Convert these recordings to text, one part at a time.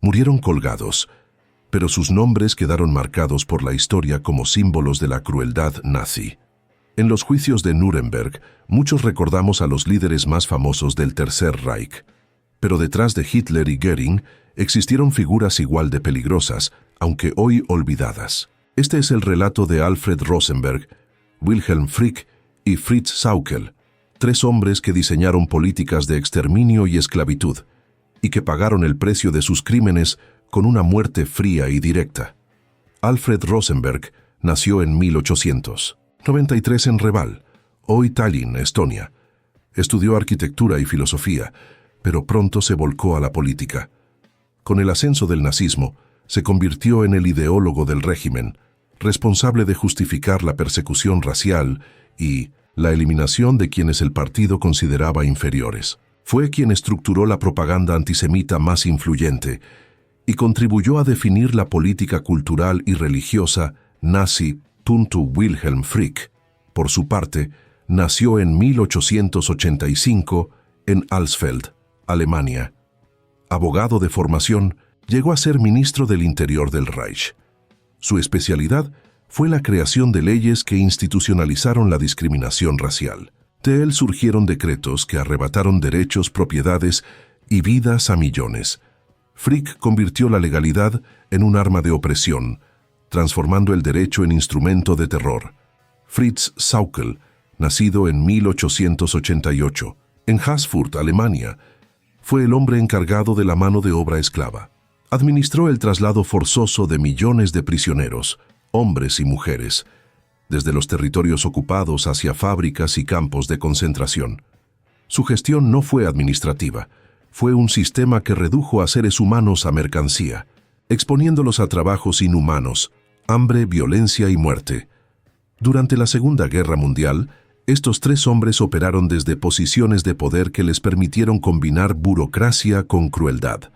Murieron colgados, pero sus nombres quedaron marcados por la historia como símbolos de la crueldad nazi. En los juicios de Nuremberg, muchos recordamos a los líderes más famosos del Tercer Reich. Pero detrás de Hitler y Göring existieron figuras igual de peligrosas, aunque hoy olvidadas. Este es el relato de Alfred Rosenberg, Wilhelm Frick y Fritz Sauckel, tres hombres que diseñaron políticas de exterminio y esclavitud, y que pagaron el precio de sus crímenes con una muerte fría y directa. Alfred Rosenberg nació en 1893 en Reval, hoy Tallinn, Estonia. Estudió arquitectura y filosofía, pero pronto se volcó a la política. Con el ascenso del nazismo, se convirtió en el ideólogo del régimen, responsable de justificar la persecución racial y la eliminación de quienes el partido consideraba inferiores. Fue quien estructuró la propaganda antisemita más influyente y contribuyó a definir la política cultural y religiosa nazi. Wilhelm Frick, por su parte, nació en 1885 en Alsfeld, Alemania. Abogado de formación, llegó a ser ministro del Interior del Reich. Su especialidad fue la creación de leyes que institucionalizaron la discriminación racial. De él surgieron decretos que arrebataron derechos, propiedades y vidas a millones. Frick convirtió la legalidad en un arma de opresión, transformando el derecho en instrumento de terror. Fritz Sauckel, nacido en 1888, en Haßfurt, Alemania, fue el hombre encargado de la mano de obra esclava. Administró el traslado forzoso de millones de prisioneros, hombres y mujeres, desde los territorios ocupados hacia fábricas y campos de concentración. Su gestión no fue administrativa, fue un sistema que redujo a seres humanos a mercancía, exponiéndolos a trabajos inhumanos, hambre, violencia y muerte. Durante la Segunda Guerra Mundial, estos tres hombres operaron desde posiciones de poder que les permitieron combinar burocracia con crueldad.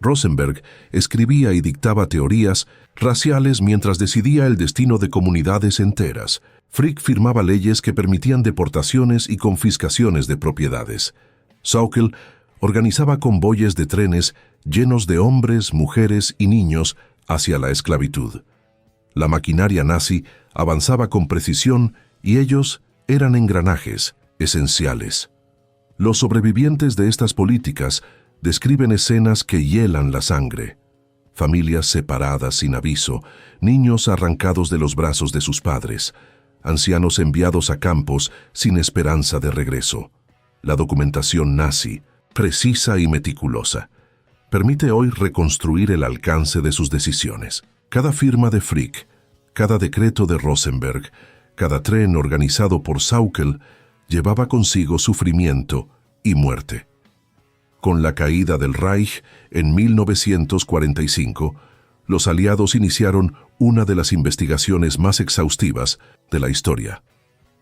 Rosenberg escribía y dictaba teorías raciales mientras decidía el destino de comunidades enteras. Frick firmaba leyes que permitían deportaciones y confiscaciones de propiedades. Sauckel organizaba convoyes de trenes llenos de hombres, mujeres y niños hacia la esclavitud. La maquinaria nazi avanzaba con precisión y ellos eran engranajes esenciales. Los sobrevivientes de estas políticas describen escenas que hielan la sangre. Familias separadas sin aviso, niños arrancados de los brazos de sus padres, ancianos enviados a campos sin esperanza de regreso. La documentación nazi, precisa y meticulosa, permite hoy reconstruir el alcance de sus decisiones. Cada firma de Frick, cada decreto de Rosenberg, cada tren organizado por Sauckel llevaba consigo sufrimiento y muerte. Con la caída del Reich en 1945, los aliados iniciaron una de las investigaciones más exhaustivas de la historia.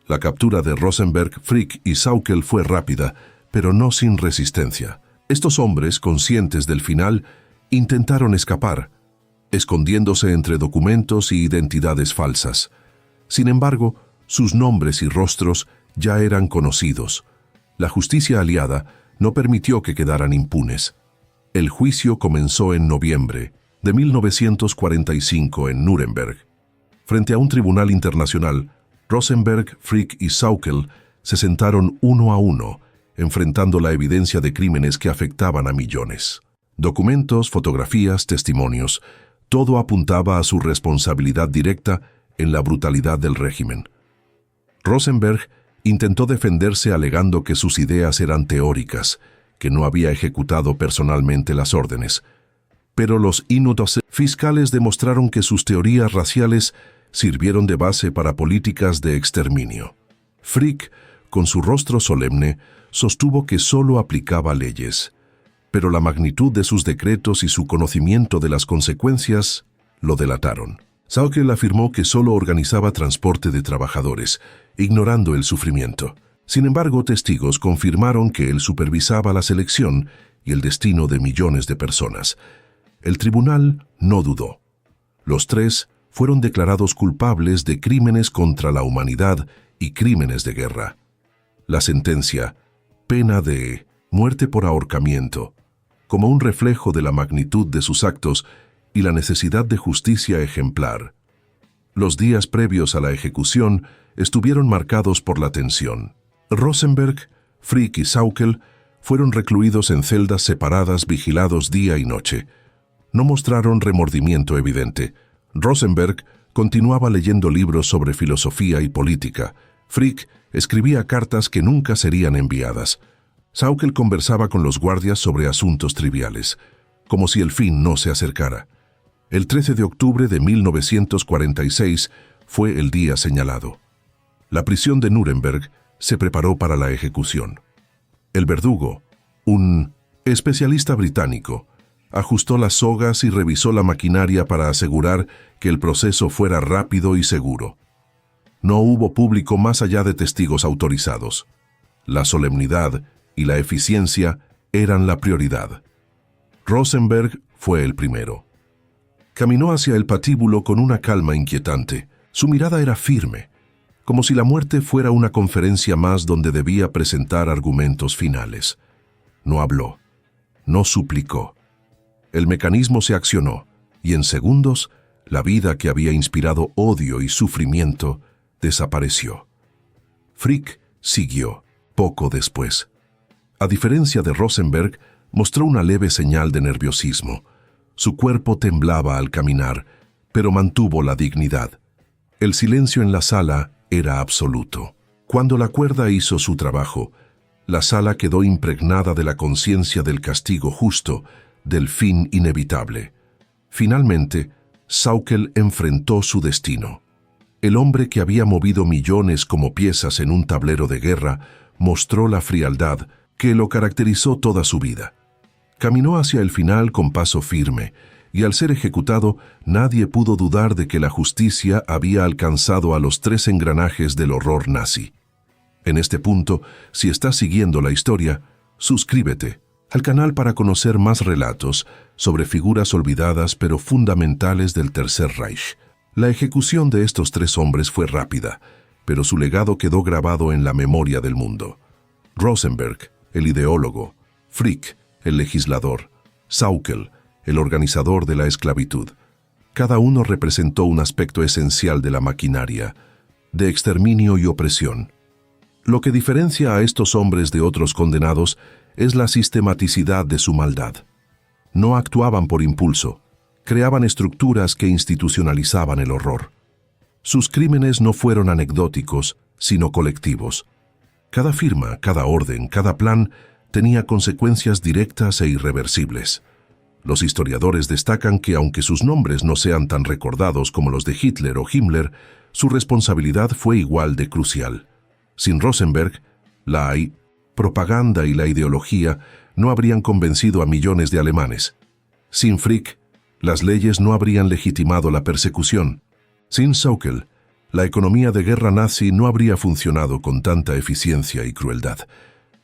La captura de Rosenberg, Frick y Sauckel fue rápida, pero no sin resistencia. Estos hombres, conscientes del final, intentaron escapar, escondiéndose entre documentos y identidades falsas. Sin embargo, sus nombres y rostros ya eran conocidos. La justicia aliada no permitió que quedaran impunes. El juicio comenzó en noviembre de 1945 en Nuremberg. Frente a un tribunal internacional, Rosenberg, Frick y Sauckel se sentaron uno a uno, enfrentando la evidencia de crímenes que afectaban a millones. Documentos, fotografías, testimonios, todo apuntaba a su responsabilidad directa en la brutalidad del régimen. Rosenberg intentó defenderse alegando que sus ideas eran teóricas, que no había ejecutado personalmente las órdenes. Pero los inocentes fiscales demostraron que sus teorías raciales sirvieron de base para políticas de exterminio. Frick, con su rostro solemne, sostuvo que solo aplicaba leyes, pero la magnitud de sus decretos y su conocimiento de las consecuencias lo delataron. Sauckel afirmó que solo organizaba transporte de trabajadores, ignorando el sufrimiento. Sin embargo, testigos confirmaron que él supervisaba la selección y el destino de millones de personas. El tribunal no dudó. Los tres fueron declarados culpables de crímenes contra la humanidad y crímenes de guerra. La sentencia, pena de muerte por ahorcamiento, como un reflejo de la magnitud de sus actos y la necesidad de justicia ejemplar. Los días previos a la ejecución estuvieron marcados por la tensión. Rosenberg, Frick y Sauckel fueron recluidos en celdas separadas vigilados día y noche. No mostraron remordimiento evidente. Rosenberg continuaba leyendo libros sobre filosofía y política. Frick escribía cartas que nunca serían enviadas. Sauckel conversaba con los guardias sobre asuntos triviales, como si el fin no se acercara. El 13 de octubre de 1946 fue el día señalado. La prisión de Nuremberg se preparó para la ejecución. El verdugo, un especialista británico, ajustó las sogas y revisó la maquinaria para asegurar que el proceso fuera rápido y seguro. No hubo público más allá de testigos autorizados. La solemnidad y la eficiencia eran la prioridad. Rosenberg fue el primero. Caminó hacia el patíbulo con una calma inquietante. Su mirada era firme, como si la muerte fuera una conferencia más donde debía presentar argumentos finales. No habló, no suplicó. El mecanismo se accionó, y en segundos, la vida que había inspirado odio y sufrimiento desapareció. Frick siguió, poco después. A diferencia de Rosenberg, mostró una leve señal de nerviosismo. Su cuerpo temblaba al caminar, pero mantuvo la dignidad. El silencio en la sala era absoluto. Cuando la cuerda hizo su trabajo, la sala quedó impregnada de la conciencia del castigo justo, del fin inevitable. Finalmente, Sauckel enfrentó su destino. El hombre que había movido millones como piezas en un tablero de guerra mostró la frialdad que lo caracterizó toda su vida. Caminó hacia el final con paso firme, y al ser ejecutado, nadie pudo dudar de que la justicia había alcanzado a los 3 engranajes del horror nazi. En este punto, si estás siguiendo la historia, suscríbete al canal para conocer más relatos sobre figuras olvidadas pero fundamentales del Tercer Reich. La ejecución de estos 3 hombres fue rápida, pero su legado quedó grabado en la memoria del mundo. Rosenberg, el ideólogo; Frick, el legislador; Sauckel, el organizador de la esclavitud. Cada uno representó un aspecto esencial de la maquinaria, de exterminio y opresión. Lo que diferencia a estos hombres de otros condenados es la sistematicidad de su maldad. No actuaban por impulso, creaban estructuras que institucionalizaban el horror. Sus crímenes no fueron anecdóticos, sino colectivos. Cada firma, cada orden, cada plan tenía consecuencias directas e irreversibles. Los historiadores destacan que aunque sus nombres no sean tan recordados como los de Hitler o Himmler, su responsabilidad fue igual de crucial. Sin Rosenberg, la propaganda y la ideología no habrían convencido a millones de alemanes. Sin Frick, las leyes no habrían legitimado la persecución. Sin Sauckel, la economía de guerra nazi no habría funcionado con tanta eficiencia y crueldad.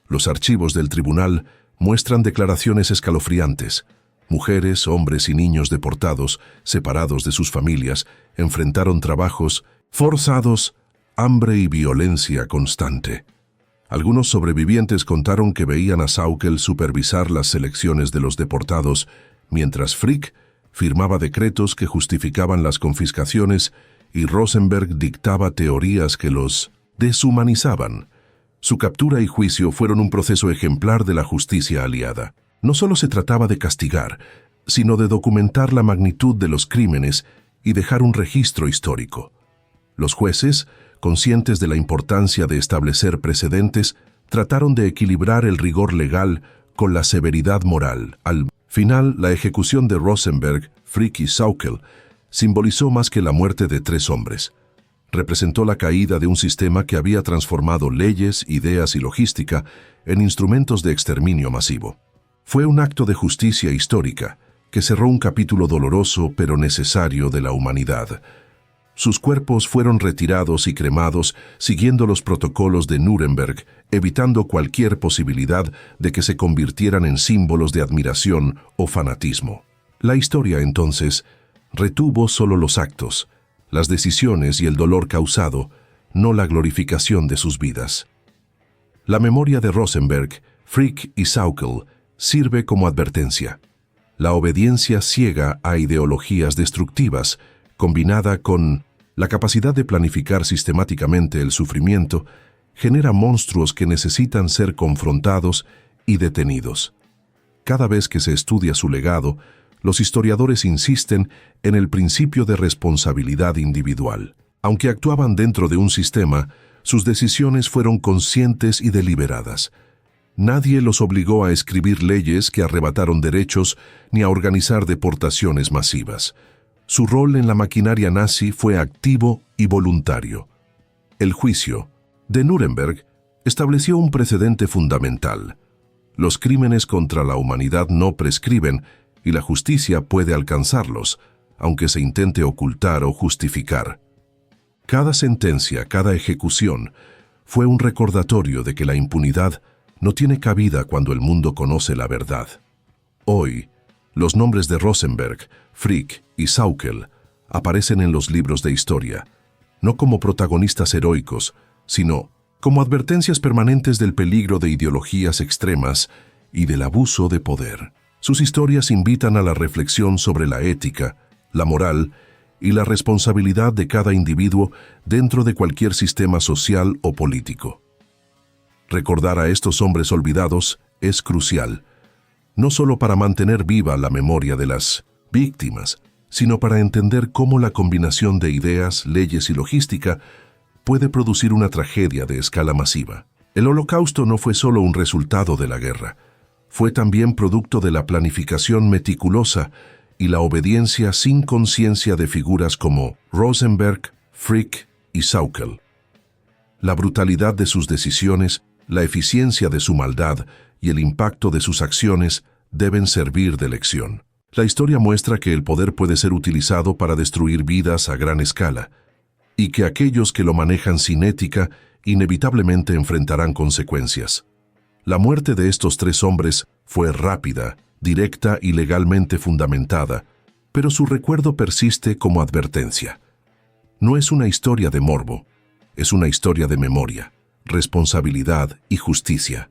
Los archivos del tribunal muestran declaraciones escalofriantes. Mujeres, hombres y niños deportados, separados de sus familias, enfrentaron trabajos forzados, hambre y violencia constante. Algunos sobrevivientes contaron que veían a Sauckel supervisar las selecciones de los deportados, mientras Frick firmaba decretos que justificaban las confiscaciones y Rosenberg dictaba teorías que los deshumanizaban. Su captura y juicio fueron un proceso ejemplar de la justicia aliada. No solo se trataba de castigar, sino de documentar la magnitud de los crímenes y dejar un registro histórico. Los jueces, conscientes de la importancia de establecer precedentes, trataron de equilibrar el rigor legal con la severidad moral. Al final, la ejecución de Rosenberg, Frick y Sauckel simbolizó más que la muerte de 3 hombres. Representó la caída de un sistema que había transformado leyes, ideas y logística en instrumentos de exterminio masivo. Fue un acto de justicia histórica que cerró un capítulo doloroso pero necesario de la humanidad. Sus cuerpos fueron retirados y cremados siguiendo los protocolos de Nuremberg, evitando cualquier posibilidad de que se convirtieran en símbolos de admiración o fanatismo. La historia, entonces, retuvo solo los actos, las decisiones y el dolor causado, no la glorificación de sus vidas. La memoria de Rosenberg, Frick y Sauckel sirve como advertencia. La obediencia ciega a ideologías destructivas, combinada con la capacidad de planificar sistemáticamente el sufrimiento, genera monstruos que necesitan ser confrontados y detenidos. Cada vez que se estudia su legado, los historiadores insisten en el principio de responsabilidad individual. Aunque actuaban dentro de un sistema, sus decisiones fueron conscientes y deliberadas. Nadie los obligó a escribir leyes que arrebataron derechos ni a organizar deportaciones masivas. Su rol en la maquinaria nazi fue activo y voluntario. El juicio de Nuremberg estableció un precedente fundamental. Los crímenes contra la humanidad no prescriben y la justicia puede alcanzarlos, aunque se intente ocultar o justificar. Cada sentencia, cada ejecución, fue un recordatorio de que la impunidad no tiene cabida cuando el mundo conoce la verdad. Hoy, los nombres de Rosenberg, Frick y Sauckel aparecen en los libros de historia, no como protagonistas heroicos, sino como advertencias permanentes del peligro de ideologías extremas y del abuso de poder. Sus historias invitan a la reflexión sobre la ética, la moral y la responsabilidad de cada individuo dentro de cualquier sistema social o político. Recordar a estos hombres olvidados es crucial, no solo para mantener viva la memoria de las víctimas, sino para entender cómo la combinación de ideas, leyes y logística puede producir una tragedia de escala masiva. El Holocausto no fue solo un resultado de la guerra, fue también producto de la planificación meticulosa y la obediencia sin conciencia de figuras como Rosenberg, Frick y Sauckel. La brutalidad de sus decisiones, la eficiencia de su maldad y el impacto de sus acciones deben servir de lección. La historia muestra que el poder puede ser utilizado para destruir vidas a gran escala, y que aquellos que lo manejan sin ética inevitablemente enfrentarán consecuencias. La muerte de estos tres hombres fue rápida, directa y legalmente fundamentada, pero su recuerdo persiste como advertencia. No es una historia de morbo, es una historia de memoria, responsabilidad y justicia.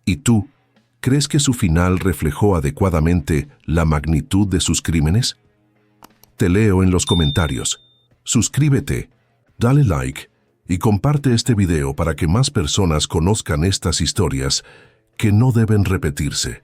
¿Y tú, crees que su final reflejó adecuadamente la magnitud de sus crímenes? Te leo en los comentarios. Suscríbete, dale like y comparte este video para que más personas conozcan estas historias que no deben repetirse.